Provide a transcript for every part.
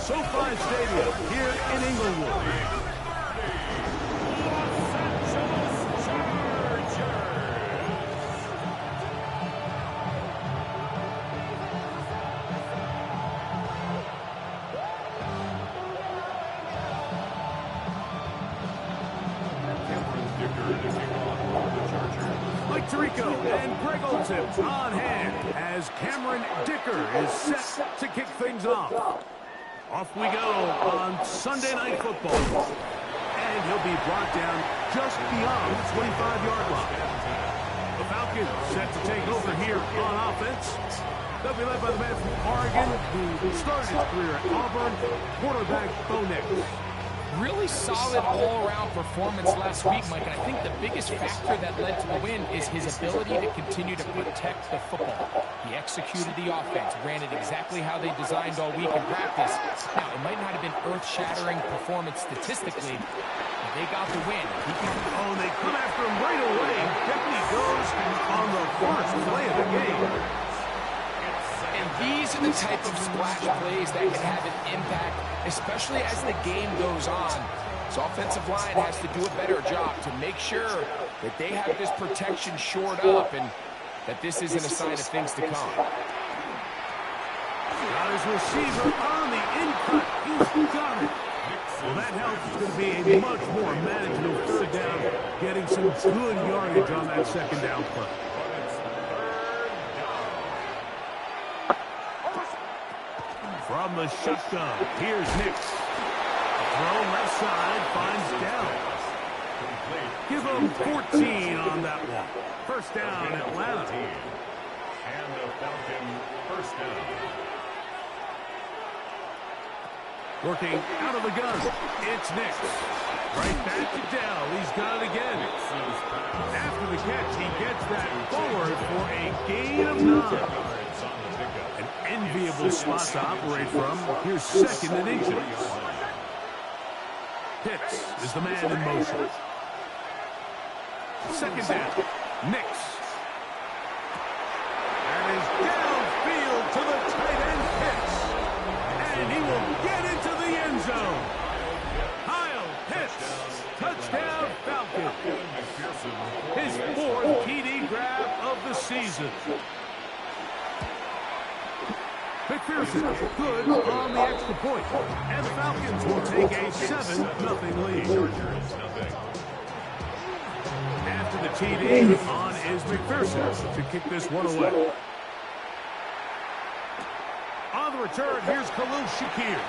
SoFi Stadium here in Inglewood. Mike Tirico and Greg Olsen on hand as Cameron Dicker is set to kick things off. Off we go on Sunday Night Football. And he'll be brought down just beyond the 25-yard line. The Falcons set to take over here on offense. They'll be led by the man from Oregon who started his career at Auburn, quarterback Bo Nix. Really solid all-around performance last week, Mike. And I think the biggest factor that led to the win is his ability to continue to protect the football. He executed the offense, ran it exactly how they designed all week in practice. Now, it might not have been earth-shattering performance statistically, but they got the win. Oh, they come after him right away. Deputy goes on the first play of the game. And these are the type of splash plays that can have an impact, especially as the game goes on. So offensive line has to do a better job to make sure that they have this protection shored up and that this isn't a sign of things to come. Got his receiver on the in-cut. He's got it. Well, that helps. It's going to be a much more manageable third down, getting some good yardage on that second down play. From the shotgun, here's Nix. Throw left side, finds down. Give him 14 on that one. First down, Atlanta. And the Falcon first down. Working out of the gun, it's Nix. Right back to Dell. He's got it again. After the catch, he gets that forward for a gain of 9. Enviable spot to operate from. Here's second and inches. Pitts is the man in motion. Second down. Nix. And is downfield to the tight end Pitts. And he will get into the end zone. Kyle Pitts. Touchdown Falcons. His fourth TD grab of the season. McPherson good on the extra point. And the Falcons will take a 7-0 lead. After the TD, on is McPherson to kick this one away. On the return, here's Khalil Shakir.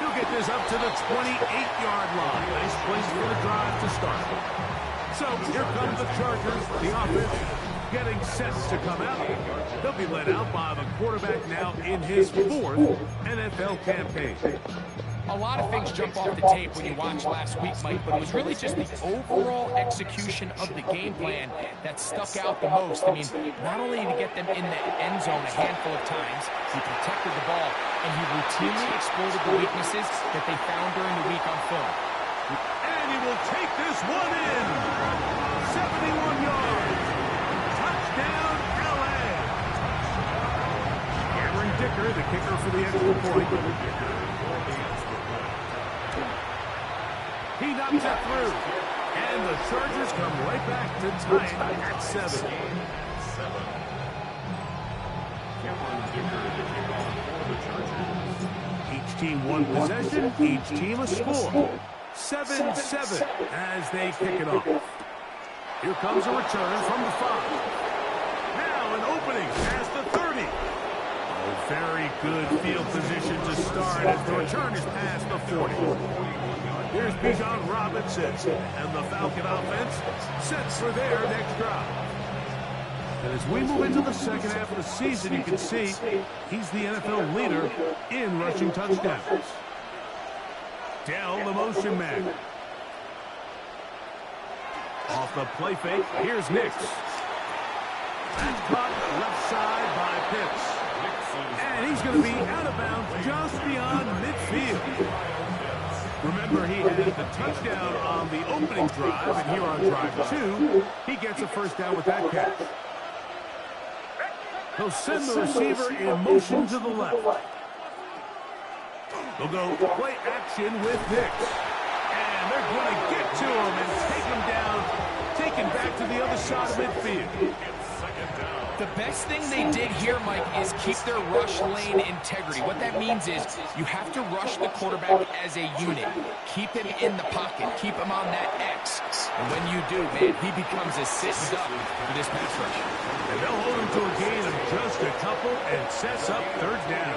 He'll get this up to the 28-yard line. Nice place for the drive to start. So here come the Chargers, the offense getting set to come out. They'll be led out by the quarterback now in his fourth NFL campaign. A lot of things jump off the tape when you watch last week, Mike, but it was really just the overall execution of the game plan that stuck out the most. I mean, not only did he get them in the end zone a handful of times, he protected the ball, and he routinely exploited the weaknesses that they found during the week on film. And he will take this one in. 71 yards. Touchdown, L.A. Cameron Dicker, the kicker for the extra point. He knocks it through. And the Chargers come right back to tie it at 7. Each team one possession, each team a score. 7-7 as they kick it off. Here comes a return from the 5. Now an opening past the 30. Oh, very good field position to start as the return is past the 40. Here's Bijan Robinson, and the Falcon offense sets for their next drive. And as we move into the second half of the season, you can see he's the NFL leader in rushing touchdowns. Dell, the motion man. Off the play fake, here's Nix. That's caught left side by Pitts. And he's going to be out of bounds just beyond midfield. Remember, he had the touchdown on the opening drive, and here on drive 2, he gets a first down with that catch. He'll send the receiver in motion to the left. They'll go play action with Nix. And they're going to get to him and take him down, taken back to the other side of midfield. The best thing they did here, Mike, is keep their rush lane integrity. What that means is you have to rush the quarterback as a unit. Keep him in the pocket. Keep him on that X. And when you do, man, he becomes a sit-duck for this pass rush. And they'll hold him to a gain of just a couple and sets up third down.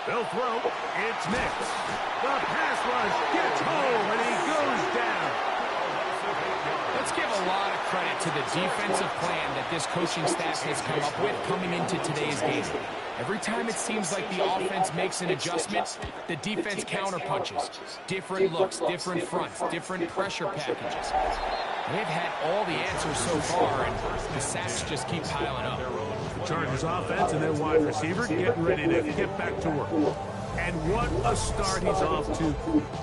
They'll throw. It's Nix. The pass rush gets home, and he goes down. Let's give a lot of credit to the defensive plan that this coaching staff has come up with coming into today's game. Every time it seems like the offense makes an adjustment, the defense counterpunches. Different looks, different fronts, different pressure packages. They've had all the answers so far, and the sacks just keep piling up. Chargers offense and their wide receiver getting ready to get back to work. And what a start he's off to.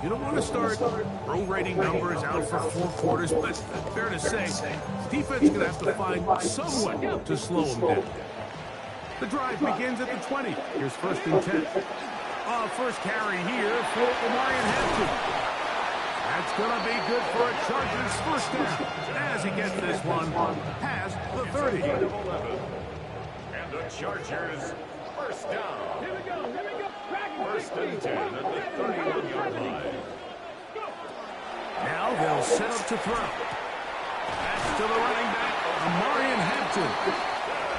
You don't want to start prorating numbers out for 4 quarters, but fair to say, defense is going to have to find someone to slow him down. The drive begins at the 20. Here's 1st and 10. First carry here for Omarion Hampton. That's going to be good for a Chargers first down as he gets this one past the 30. And the Chargers first down. Here we go. 1st and 10 at the 31-yard line. Now they'll set up to throw. That's to the running back, Omarion Hampton.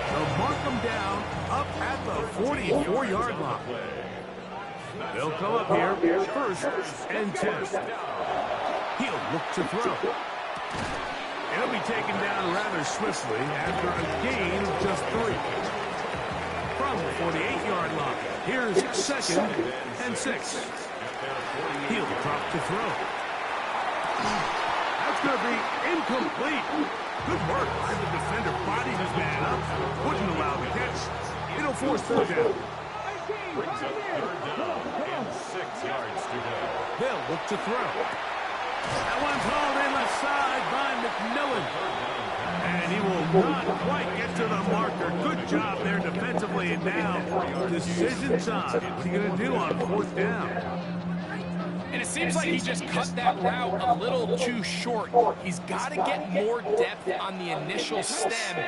They'll mark him down up at the 44-yard line. They'll come up here, 1st and 10. He'll look to throw. He'll be taken down rather swiftly after a gain of just 3. From the 48-yard line, here's 2nd and 6. He'll drop to throw. That's going to be incomplete. Good work by the defender, bodied his man up, wouldn't allow the catch. It'll force 3rd down. Brings up 3rd down and 6 yards to go. They'll look to throw. That one's hauled in left side by McMillan. And he will not quite get to the marker. Good job there defensively. And now, decision time. What's he going to do on 4th down? And it seems like he just cut that route a little too short. He's got to get more depth on the initial stem.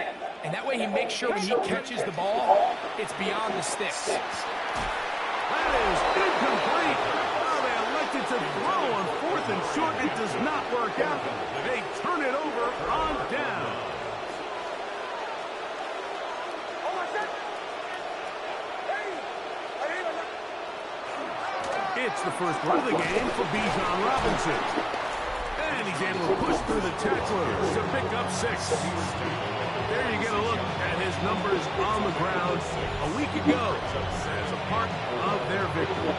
And that way he makes sure when he catches the ball, it's beyond the sticks. That is incomplete. Oh, they elected to throw on 4th and short. It does not work out. They turn it over on down. It's the first run of the game for Bijan Robinson. And he's able to push through the tacklers to pick up 6. There you get a look at his numbers on the ground a week ago as a part of their victory.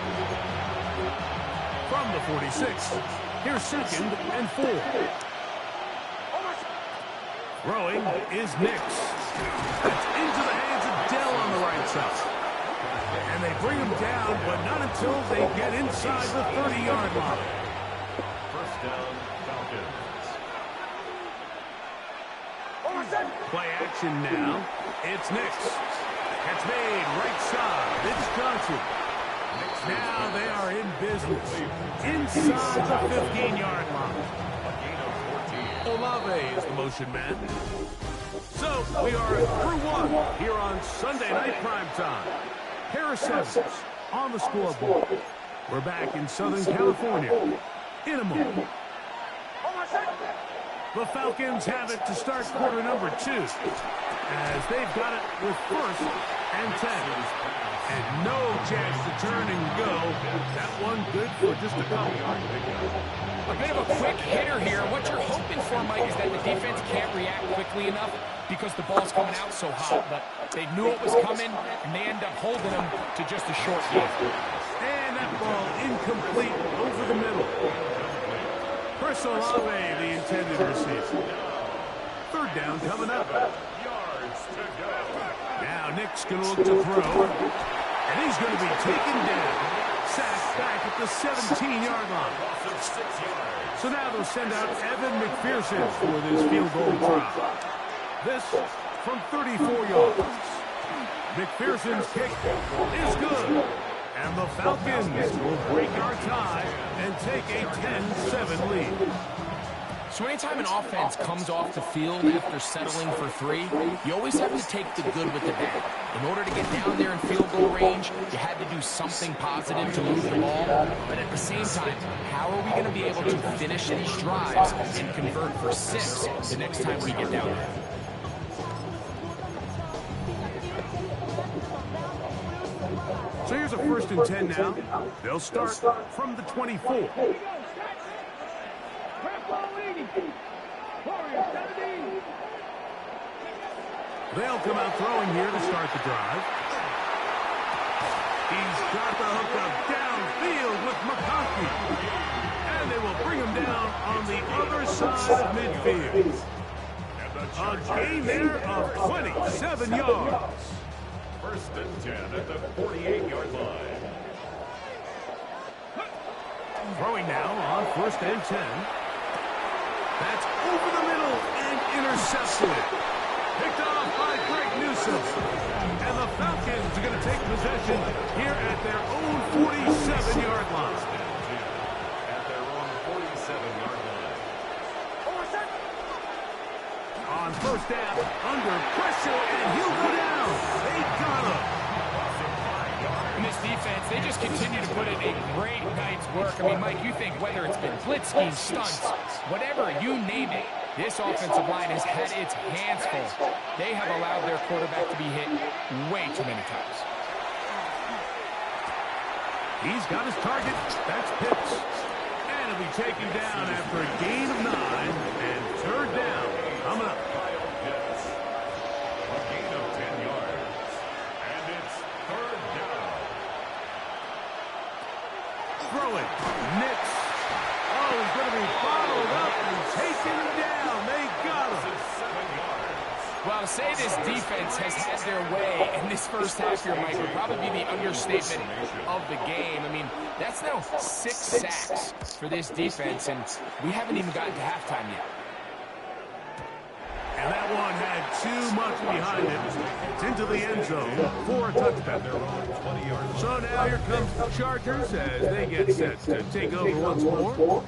From the 46, here's 2nd and 4. Throwing is Nix. That's into the hands of Dell on the right side. And they bring him down, but not until they get inside the 30-yard line. First down, Falcons. Play action now. It's Nix. Catch made right side. It's Johnson. Now they are in business. Inside the 15-yard line. Olave is the motion man. So we are through 1 here on Sunday Night Primetime. Harris Evans on the scoreboard. We're back in Southern California in a moment. The Falcons have it to start quarter number 2 as they've got it with 1st and 10. And no chance to turn and go. That one good for just a couple. A bit of a quick hitter here. What you're hoping for, Mike, is that the defense can't react quickly enough because the ball's coming out so hot. But they knew it was coming, and they end up holding them to just a short game. And that ball incomplete over the middle. Chris Olave, the intended receiver. 3rd down coming up. Yards to go. Now Nick's going to look to throw. And he's going to be taken down. Sacked back at the 17-yard line. So now they'll send out Evan McPherson for this field goal try. This from 34 yards. McPherson's kick is good. And the Falcons will break our tie and take a 10-7 lead. So anytime an offense comes off the field after settling for three, you always have to take the good with the bad. In order to get down there in field goal range, you had to do something positive to move the ball. But at the same time, how are we going to be able to finish these drives and convert for 6 the next time we get down there? So here's a 1st and 10 now. They'll start from the 24. They'll come out throwing here to start the drive. He's got the hook up downfield with McConkey. And they will bring him down on the other side of midfield. A gain there of 27 yards. 1st and 10 at the 48-yard line. Throwing now on 1st and 10. That's over the middle and intercepted. Picked off by Greg Newsome. And the Falcons are going to take possession here at their own 47-yard line. At their own 47-yard line. On 1st down, under pressure, and he'll go down. They got him. In this defense, they just continue to put in a great night's work. I mean, Mike, you think whether it's been blitz schemes, stunts, whatever, you name it, this offensive line has had its hands full. They have allowed their quarterback to be hit way too many times. He's got his target. That's Pitts. And he'll be taken down after a gain of 9 and 3rd down. Coming up. A gain of 10 yards. And it's 3rd down. Throwing. Nix. Oh, he's going to be bottled up and taken down. They got him. 7 yards. Well, to say this defense has had their way in this first half here, Mike, would probably be the understatement of the game. I mean, that's now 6 sacks for this defense, and we haven't even gotten to halftime yet. And that one had too much behind it. It's into the end zone for a touchdown. So now here comes the Chargers as they get set to take over once more.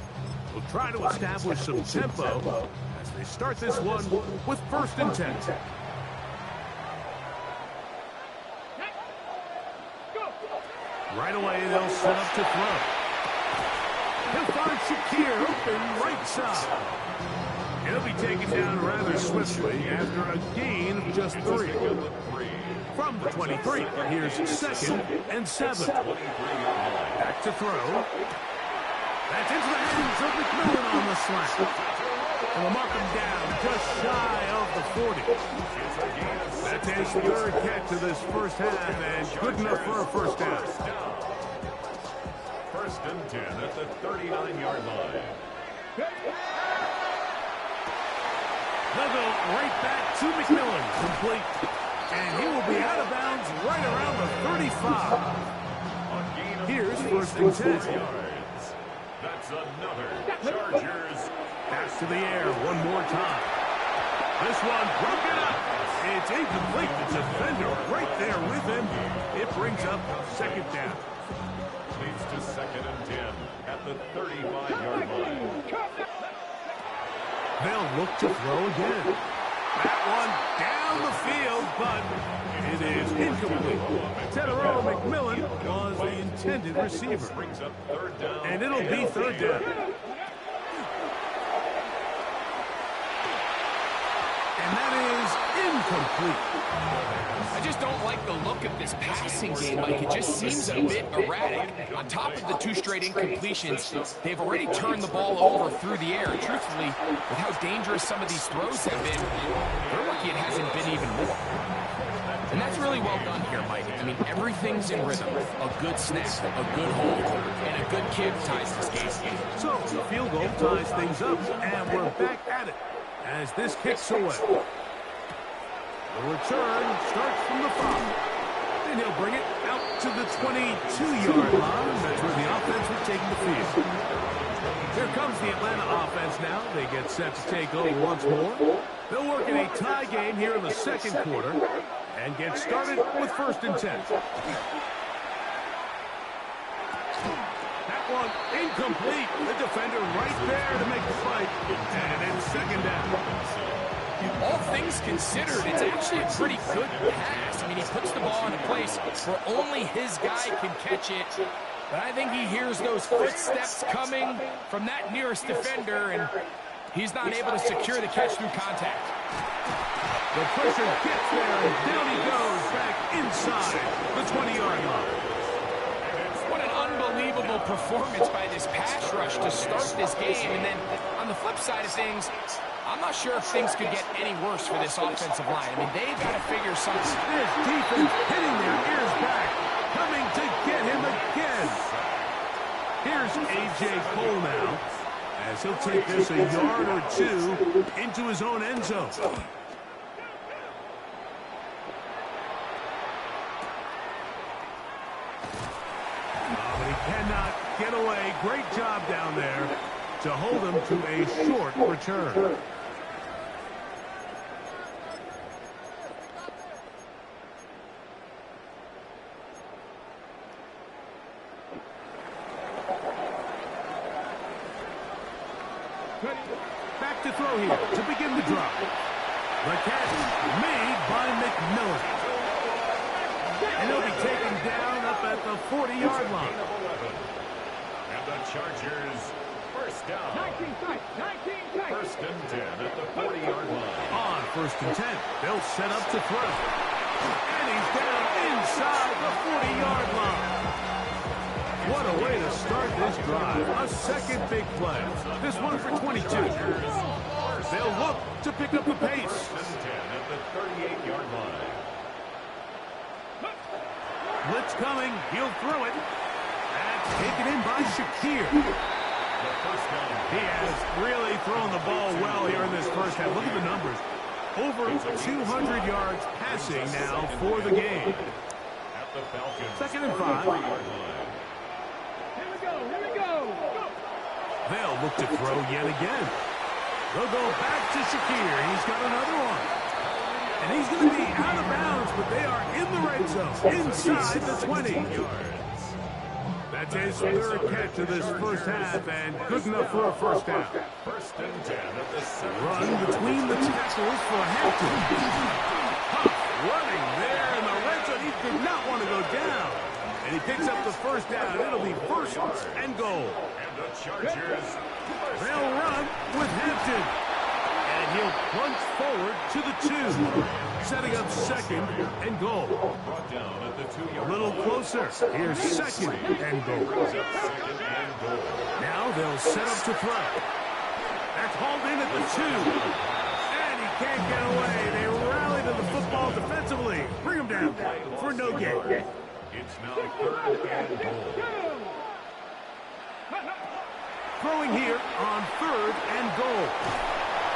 We'll try to establish some tempo as they start this one with 1st and 10. Right away, they'll set up to throw. He'll find Shakir open right side. He'll be taken down rather swiftly after a gain of just 3. From the 23, here's 2nd and 7. Back to throw. That's into the hands of McMillan on the slant. And we'll mark him down just shy of the 40. That's his 3rd catch of this first half and good enough for a 1st down. 1st and 10 at the 39-yard line. They'll go right back to McMillan, complete. And he will be out of bounds right around the 35. Here's 1st and 10. That's another Chargers. Pass to the air one more time. This one broken up. It's incomplete. The defender right there with him. It brings up 2nd down. Leads to 2nd and 10 at the 35-yard line. They'll look to throw again. That one down the field, but it is incomplete. Tedero McMillan was the intended receiver. Brings up 3rd down. And it'll be 3rd down. And that is incomplete. I just don't like the look of this passing game, Mike. It just seems a bit erratic. On top of the 2 straight incompletions, they've already turned the ball over through the air. And truthfully, with how dangerous some of these throws have been, they're lucky it hasn't been even more. And that's really well done here, Mike. I mean, everything's in rhythm. A good snap, a good hold, and a good kick ties this game. So the field goal ties things up, and we're back at it as this kicks away. The return starts from the 5. And he'll bring it out to the 22-yard line. That's where the offense will take the field. Here comes the Atlanta offense now. They get set to take over once more. They'll work in a tie game here in the second quarter and get started with 1st and 10. That one incomplete. The defender right there to make the fight. And it's 2nd down. All things considered, it's actually a pretty good pass. I mean, he puts the ball in a place where only his guy can catch it. But I think he hears those footsteps coming from that nearest defender, and he's not able to secure the catch through contact. The pressure gets there, and down he goes back inside the 20-yard line. What an unbelievable performance by this pass rush to start this game. And then on the flip side of things, I'm not sure if things could get any worse for this offensive line. I mean, they've got to figure something. This defense hitting their ears back, coming to get him again. Here's A.J. Cole now, as he'll take this a yard or two into his own end zone. But he cannot get away. Great job down there to hold him to a short return. Back to throw here to begin the drive. The catch made by McMillan. And he'll be taken down up at the 40-yard line. And the Chargers, 1st down. 1st and 10 at the 40-yard line. On 1st and 10, they'll set up to throw. And he's down inside the 40-yard line. What a way to start this drive. A second big play. This one for 22. They'll look to pick up the pace. 1st and 10 at the 38-yard line. Blitz coming. He'll throw it. That's taken in by Shakir. The 1st down. He has really thrown the ball well here in this first half. Look at the numbers. Over 200 yards passing now for the game. At the Falcons. 2nd and 5. They'll look to throw yet again. They'll go back to Shakir. He's got another one. And he's going to be out of bounds, but they are in the red zone, inside the 20. That's his 3rd catch of this first half, and good enough for a 1st down. 1st and 10 at the 17. Run between the tackles for Hampton. Running there in the red zone. He did not want to go down. And he picks up the 1st down. It'll be 1st and goal. And the Chargers, they'll run with Hampton. And he'll plunge forward to the 2. Setting up 2nd and goal. brought down at the 2-yard A little line. closer. Here's 2nd and goal. Brings up 2nd and goal. Now they'll set up to throw. That's hauled in at the 2. And he can't get away. They rally to the football defensively. Bring him down for no gain. It's now 3rd and goal. Throwing here on 3rd and goal.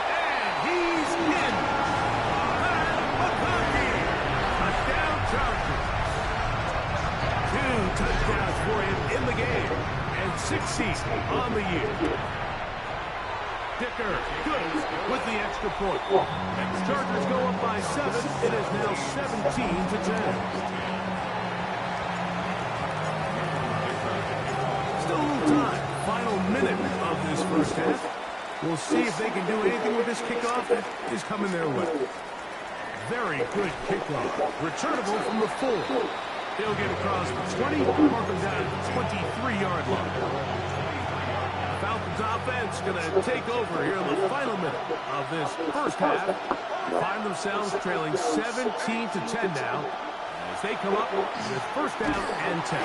And he's in. McCarthy. Touchdown Chargers. 2 touchdowns for him in the game. And 16 on the year. Dicker good with the extra point. Chargers go up by 7. It is now 17-10. Still a little time. Final minute of this first half. We'll see if they can do anything with this kickoff that is coming their way. Very good kickoff. Returnable from the 4. He'll get across the 20, mark him down at the 23-yard line. Falcons offense going to take over here in the final minute of this first half. Find themselves trailing 17-10 now as they come up with 1st down and 10.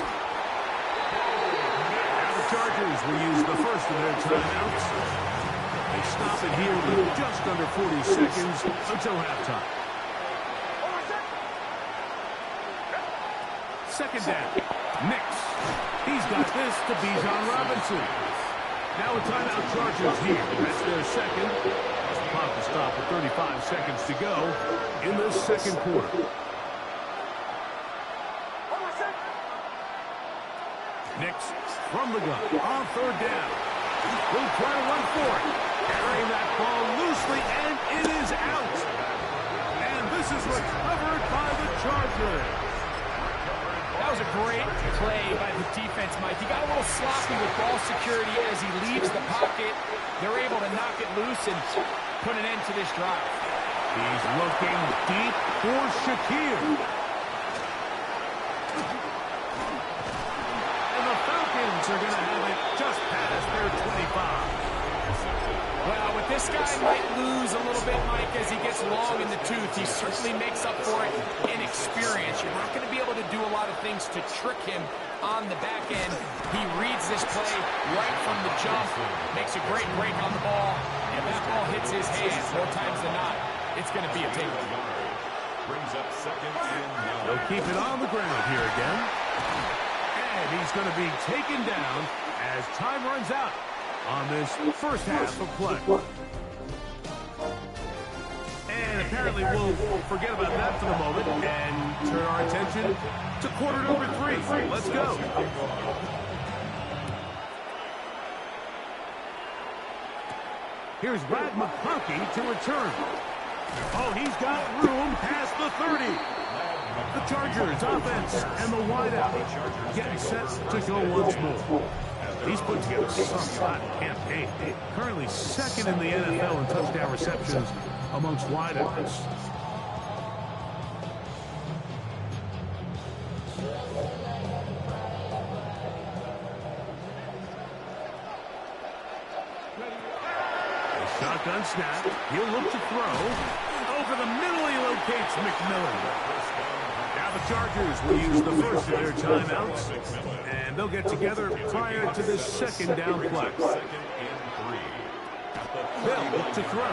Chargers will use the first of their timeouts. They stop it here with just under 40 seconds until halftime. 2nd down. Nix. He's got this to Bijan Robinson. Now a timeout Chargers here. That's their 2nd. Clock to stop with 35 seconds to go in this 2nd quarter. Nix from the gun on third down. Will try to run for it. Carrying that ball loosely, and it is out. And this is recovered by the Chargers. That was a great play by the defense, Mike. He got a little sloppy with ball security as he leaves the pocket. They're able to knock it loose and put an end to this drive. He's looking deep for Shakir. And the Falcons are going to have it just past their 25. Well, with this guy might lose a little bit, Mike, as he gets long in the tooth. He certainly makes up for it in experience. You're not going to be able to do a lot of things to trick him on the back end. He reads this play right from the jump, makes a great break on the ball, and that ball hits his hands more times than not. It's going to be a takeaway. Brings up second and 9. They'll keep it on the ground here again. And he's going to be taken down as time runs out on this first half of play. And apparently we'll forget about that for the moment and turn our attention to quarter number 3. Let's go. Here's Brad McConkey to return. Oh, he's got room past the 30. The Chargers offense and the wideout getting set to go once more. He's put together some hot campaign. Currently second in the NFL in touchdown receptions amongst wideouts. Shotgun snap. He'll look to throw. Over the middle he locates McMillan. Now the Chargers will use the first of their timeouts, and they'll get together prior to this second down play. They'll look to throw.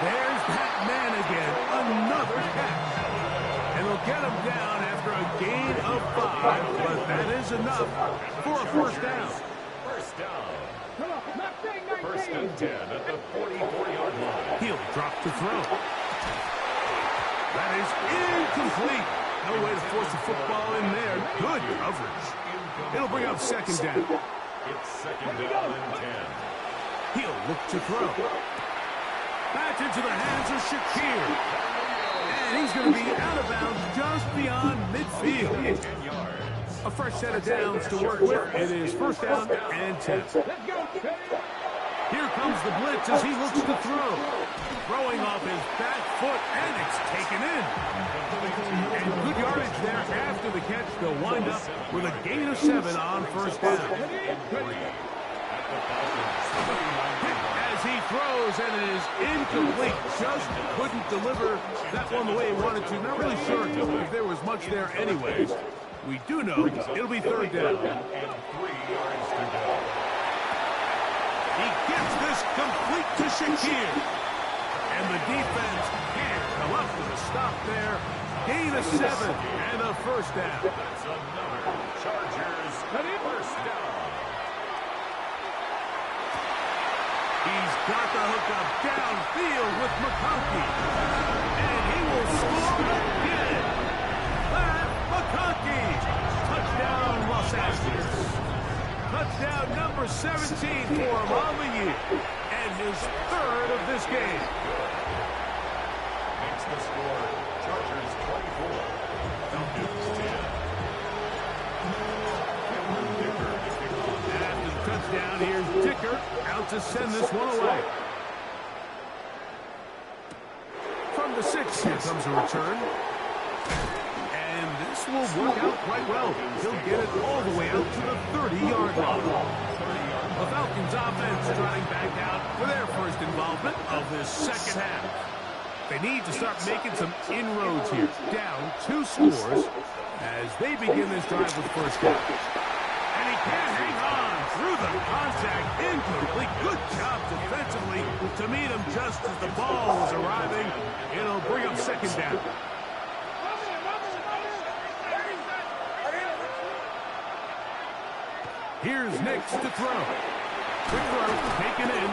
There's Pat Man again, another catch. And they'll get him down after a gain of 5, but that is enough for a first down. First down. First and 10 at the 44-yard line. He'll drop to throw. That is incomplete. No way to force the football in there. Good coverage. It'll bring up second down. It's second down and 10. He'll look to throw. Back into the hands of Shakir. And he's going to be out of bounds just beyond midfield. 10 yards. A fresh set of downs to work with. It is first down and 10. Here comes the blitz as he looks to throw. Throwing off his back foot, and it's taken in. And good yardage there after the catch. They'll wind up with a gain of 7 on first down. As he throws, and it is incomplete. Just couldn't deliver that one the way he wanted to. Not really sure if there was much there anyways. We do know it'll be third down. And 3 yards to go. He gets this complete to Shakir. And the defense can't come up with a stop there. Gain of 7 and a first down. That's another Chargers first down. He's got the hookup downfield with McConkey. And he will score again. That McConkey. Touchdown, Los Angeles. Touchdown number 17 for him on the year. And his third of this game. Makes the score Chargers 24. Falcons 10. After the touchdown, here's Dicker out to send this one away. From the 6, here comes a return. And this will work out quite well. He'll get it all the way out to the 30-yard line. The Falcons offense trotting back out for their first involvement of this second half. They need to start making some inroads here. Down 2 scores as they begin this drive with first down. And he can't hang on through the contact. Incomplete. Good job defensively to meet him just as the ball was arriving. It'll bring up second down. Here's Nix to throw. Quick throw, taken in.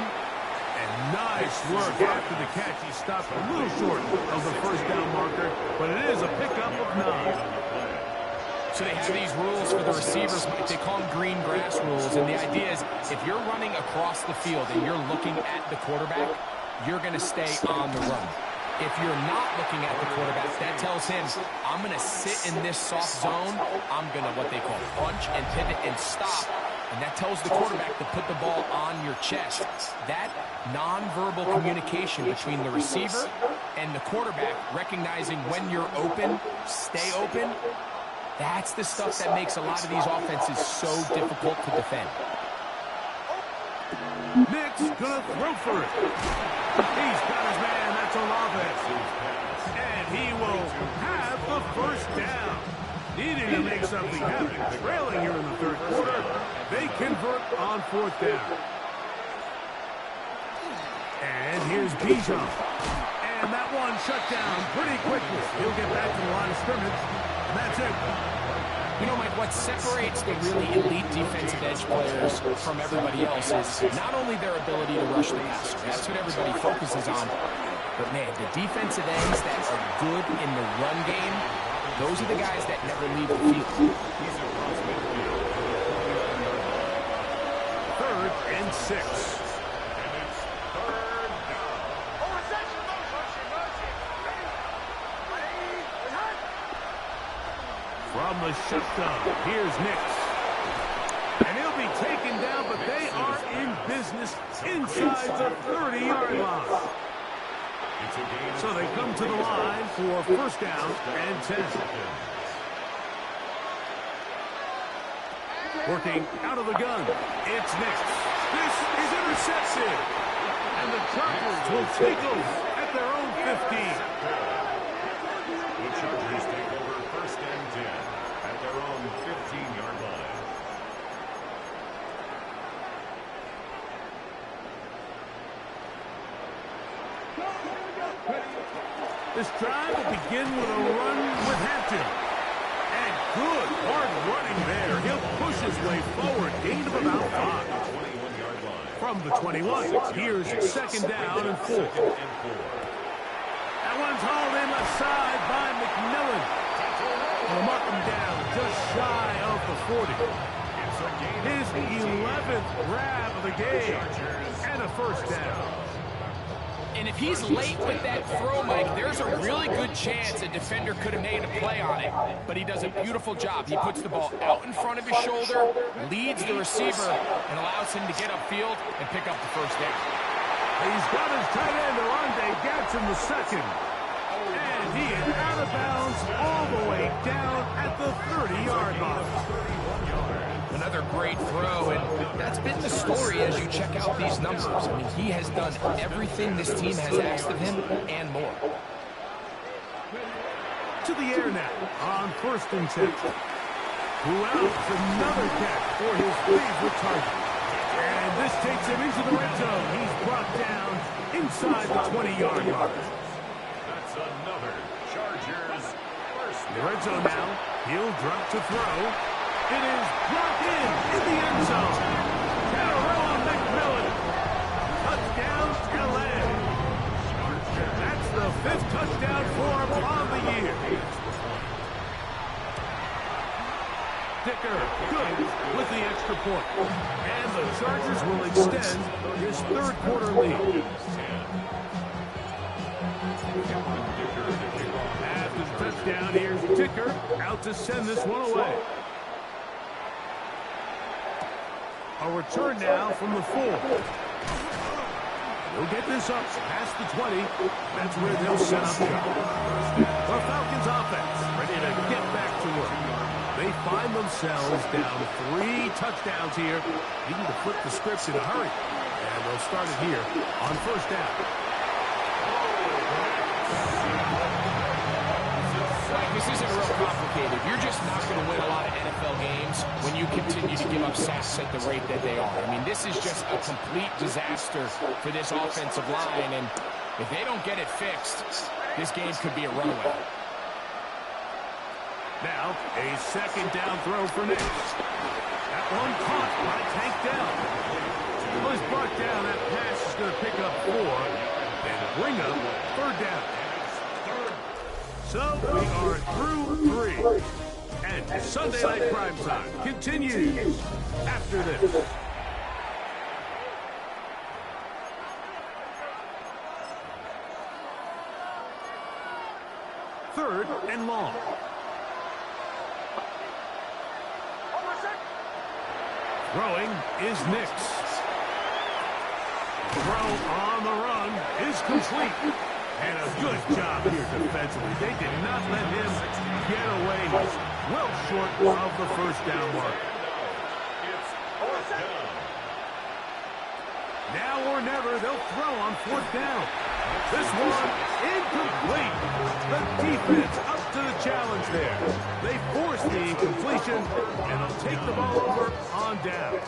And nice work after the catch. He stopped a little short of the first down marker, but it is a pickup of 9. So they have these rules for the receivers. They call them green grass rules. And the idea is if you're running across the field and you're looking at the quarterback, you're going to stay on the run. If you're not looking at the quarterback, that tells him, I'm going to sit in this soft zone. I'm going to what they call punch and pivot and stop. And that tells the quarterback to put the ball on your chest. That nonverbal communication between the receiver and the quarterback, recognizing when you're open, stay open, that's the stuff that makes a lot of these offenses so difficult to defend. Nick's gonna throw for it. He's got his man. That's Olave. And he will have the first down. Needing to make something happen. Trailing here in the third quarter. They convert on fourth down. And here's Bijan. And that one shut down pretty quickly. He'll get back to the line of scrimmage. And that's it. You know, Mike, what separates the really elite defensive edge players from everybody else is not only their ability to rush the passer. That's what everybody focuses on. But, man, the defensive ends that are good in the run game, those are the guys that never leave the field. 3rd and 6. From the shotgun, here's Nix. And he'll be taken down, but they are in business inside the 30-yard line. So they come to the line for first down and 10. Working out of the gun, it's Nix. This is intercepted. And the Chargers will take over at their own 15. The Chargers take over first and 10 at their own 15-yard line. This drive will begin with a run with Hampton. And good hard running there. He'll push his way forward. Gain of about 5. 21-yard line. From the 21, here's second down and 4. That one's hauled in the side by McMillan. Will mark him down just shy of the 40. His 11th grab of the game. And a first down. And if he's late with that throw, Mike, there's a really good chance a defender could have made a play on it. But he does a beautiful job. He puts the ball out in front of his shoulder, leads the receiver, and allows him to get upfield and pick up the first down. He's got his tight end, Arande Gadsden, the second. And he is out of bounds all the way down at the 30-yard line. Another great throw, and that's been the story as you check out these numbers. I mean, he has done everything this team has asked of him and more. To the air now on first and 10. Who else? Another catch for his favorite target. And this takes him into the red zone. He's brought down inside the 20-yard line. That's another Chargers first In the red zone now. He'll drop to throw. It is brought in the end zone. Catarella McMillan. Touchdown, LA. That's the 5th touchdown for him on the year. Dicker, good with the extra point. And the Chargers will extend his 3rd quarter lead. After the touchdown, here's Dicker out to send this one away. A return now from the 4. He'll get this up past the 20. That's where they'll set up shop. The Falcons offense ready to get back to work. They find themselves down 3 touchdowns here. Needing to flip the script in a hurry. And they'll start it here on first down. This isn't real complicated. You're just not going to win a lot of NFL games when you continue to give up sacks at the rate that they are. I mean, this is just a complete disaster for this offensive line, and if they don't get it fixed, this game could be a runaway. Now, a second down throw for Nick. That one caught by Tank Dell. Well, he's brought down. That pass is going to pick up 4 and bring up 3rd down. So we are through 3. And Sunday Night Primetime continues after this. Third and long. Throwing is Nix. Throw on the run is complete. And a good job here defensively. They did not let him get away. He's well short of the first down mark. It's fourth down. Now or never, they'll throw on fourth down. This one incomplete. The defense up to the challenge there. They force the incompletion, and they'll take the ball over on down.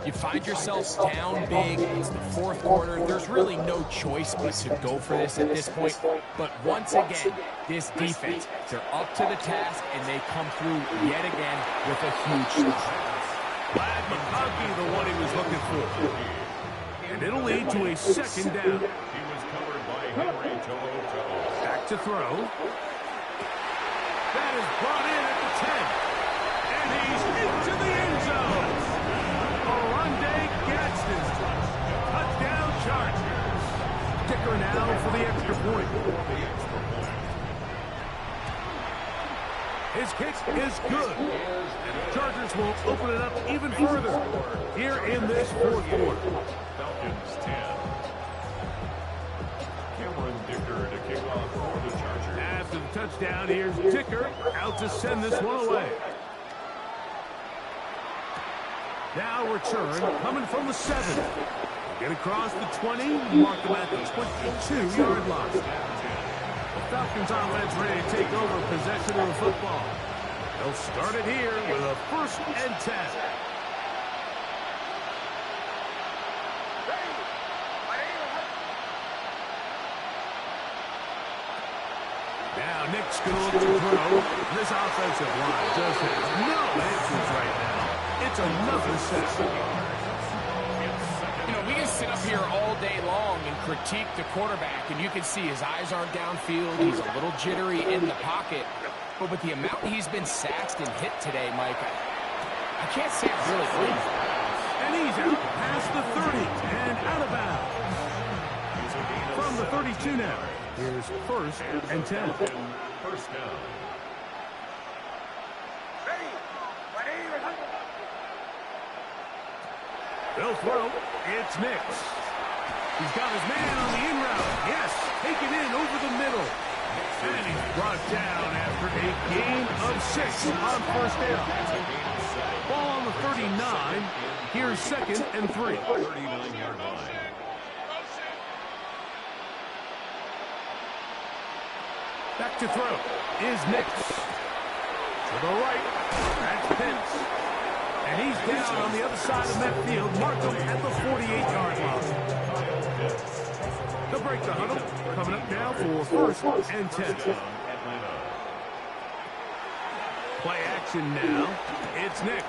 You find yourself down big. It's the fourth quarter. There's really no choice but to go for this at this point. But once again, this defense, they're up to the task, and they come through yet again with a huge stop. Glad McConkey, the one he was looking for. And it'll lead to a second down. He was covered by Henry Toto. Back to throw. That is brought in at the 10. And he's into the end zone. Oronde Gadsden. Touchdown Chargers. Kicker now for the extra point. His kick is good. And the Chargers will open it up even further here in this fourth quarter. Falcons 10. Cameron Dicker to kick off for the Chargers. After the touchdown, here's Dicker out to send this one away. Now return coming from the 7. Get across the 20, mark them at the 22-yard line. The Falcons offense ready to take over possession of the football. They'll start it here with a 1st and 10. Now Nick's going to look to throw. This offensive line just has no answers right now. It's another set. You know, we can sit up here all day long and critique the quarterback, and you can see his eyes aren't downfield. He's a little jittery in the pocket. But with the amount he's been sacked and hit today, Mike, I can't say I'm really pleased. And he's out past the 30 and out of bounds. From the 32 now. Here's 1st and 10. First down. They'll throw. It's Nix. He's got his man on the in route. Yes, taken in over the middle. And he's brought down after a gain of 6 on 1st down. Ball on the 39. Here's 2nd and 3. 39-yard line. Back to throw is Nix. To the right. That's Pitts. And he's down on the other side of midfield. Mark him at the 48-yard line. They'll break the huddle. Coming up now for 1st and 10. Play action now. It's Nix.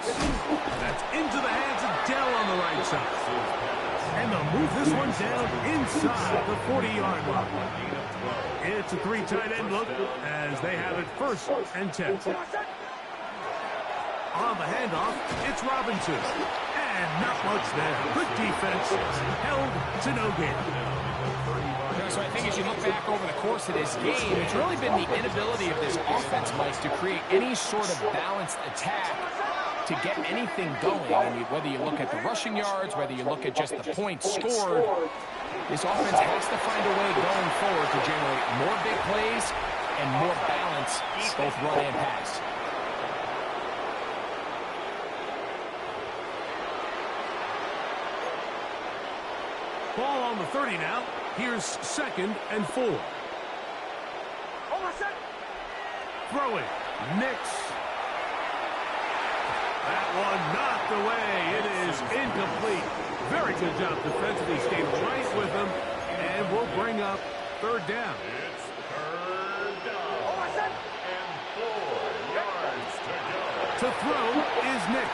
That's into the hands of Dell on the right side. And they'll move this one down inside the 40-yard line. It's a 3 tight end look as they have it 1st and 10. On the handoff, it's Robinson. And not much there. Good defense. Held to no gain. So I think as you look back over the course of this game, it's really been the inability of this offense, Mike, to create any sort of balanced attack to get anything going. And whether you look at the rushing yards, whether you look at just the points scored, this offense has to find a way going forward to generate more big plays and more balance, both run and pass. Ball on the 30 now. Here's 2nd and 4. Throwing. Nix. That one knocked away. It is incomplete. Very good job defensively. Stayed right with them. And we'll bring up 3rd down. It's 3rd down. And 4 yards to go. To throw is Nix.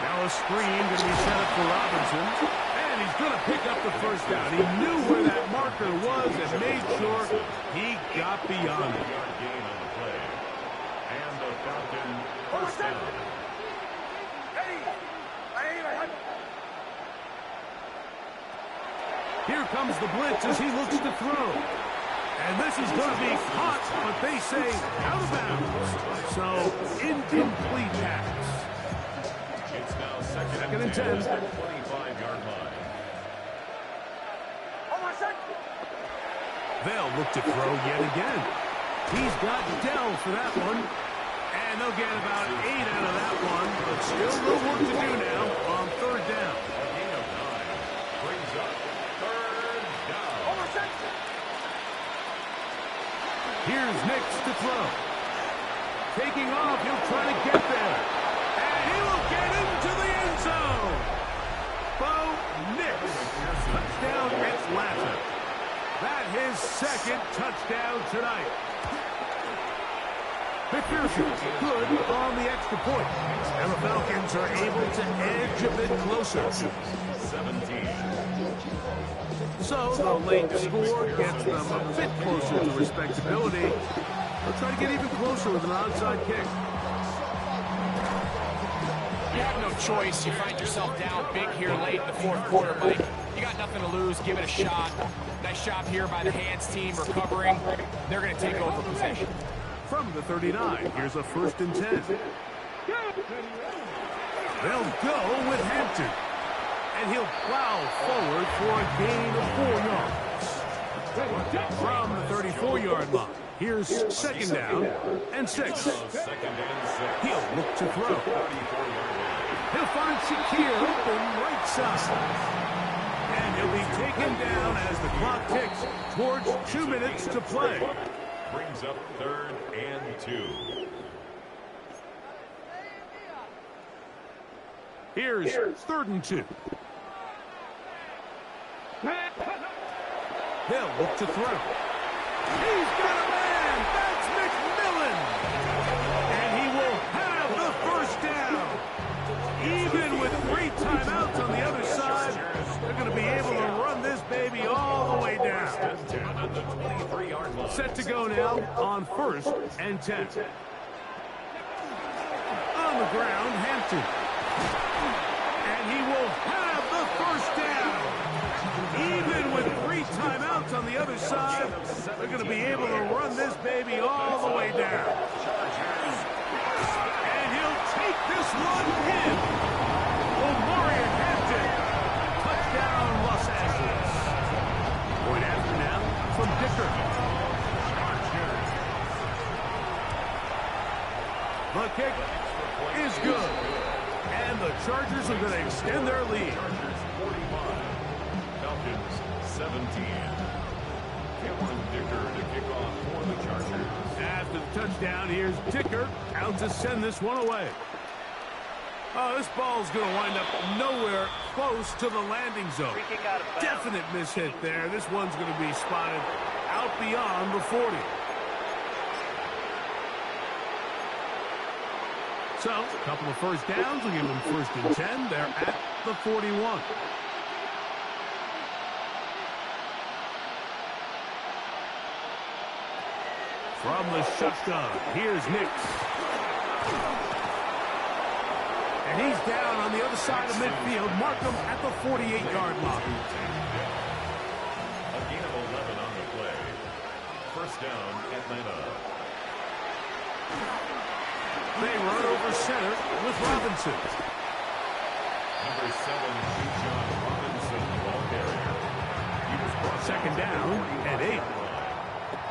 Now a screen going to be set up for Robinson. And he's going to pick up the 1st down. He knew where that marker was and made sure he got beyond it. Gain on the play. And the Falcon first down. Here comes the blitz as he looks to throw. And this is going to be caught, but they say out of bounds. So, incomplete pass. It's now second and 10 10. at the 25-yard line. They'll look to throw yet again. He's got Dell for that one. And they'll get about 8 out of that one, but still no work to do now on third down. A gain of 9 brings up third down. Here's Nix to throw. Taking off, he'll try to get there. And he will get into the end zone. Bo Nix, touchdown Atlanta. That his second touchdown tonight. McPherson good on the extra point. And the Falcons are able to edge a bit closer. 17. So the late score gets them a bit closer to respectability. They'll try to get even closer with an onside kick. You have no choice. You find yourself down big here late in the fourth quarter, Mike. You got nothing to lose. Give it a shot. Nice job here by the hands team recovering. They're going to take over possession. From the 39, here's a 1st and 10. They'll go with Hampton. And he'll plow forward for a gain of 4 yards. From the 34-yard line, here's 2nd down and 6. He'll look to throw. He'll find Shakir open right side. And he'll be taken down as the clock ticks towards 2 minutes to play. Brings up 3rd and 2. Here's 3rd and 2. They'll look to throw. He's got a man! That's McMillan! And he will have the first down. Even with 3 timeouts on the other side, they're going to be able to run this baby all the way down. Set to go now on 1st and 10. On the ground, Hampton. And he will have the first down. Even with 3 timeouts on the other side, they're going to be able to run this baby all the way down. And he'll take this one in. Omarion Hampton. Touchdown, Los Angeles. Point after now from Dicker. The kick is good. And the Chargers are going to extend their lead. Falcons 17. Cameron Dicker to kick off for the Chargers. After the touchdown, here's Dicker out to send this one away. Oh, this ball's going to wind up nowhere close to the landing zone. Definite mishit there. This one's going to be spotted out beyond the 40. So, a couple of first downs will give them 1st and 10. They're at the 41. From the shotgun, here's Nix. And he's down on the other side of midfield. Mark him at the 48-yard line. A gain of 11 on the play. First down, Atlanta. They run over center with Robinson. Number 7, John Robinson, the ball carrier. He was brought 2nd down and 8.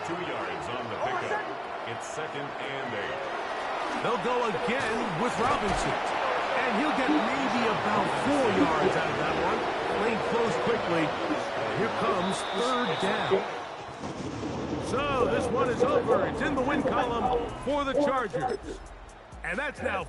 2 yards on the pickup. It's 2nd and 8. They'll go again with Robinson. And he'll get maybe about 4 yards out of that one. Playing close quickly. Here comes 3rd down. So this one is over. It's in the win column for the Chargers. And that's now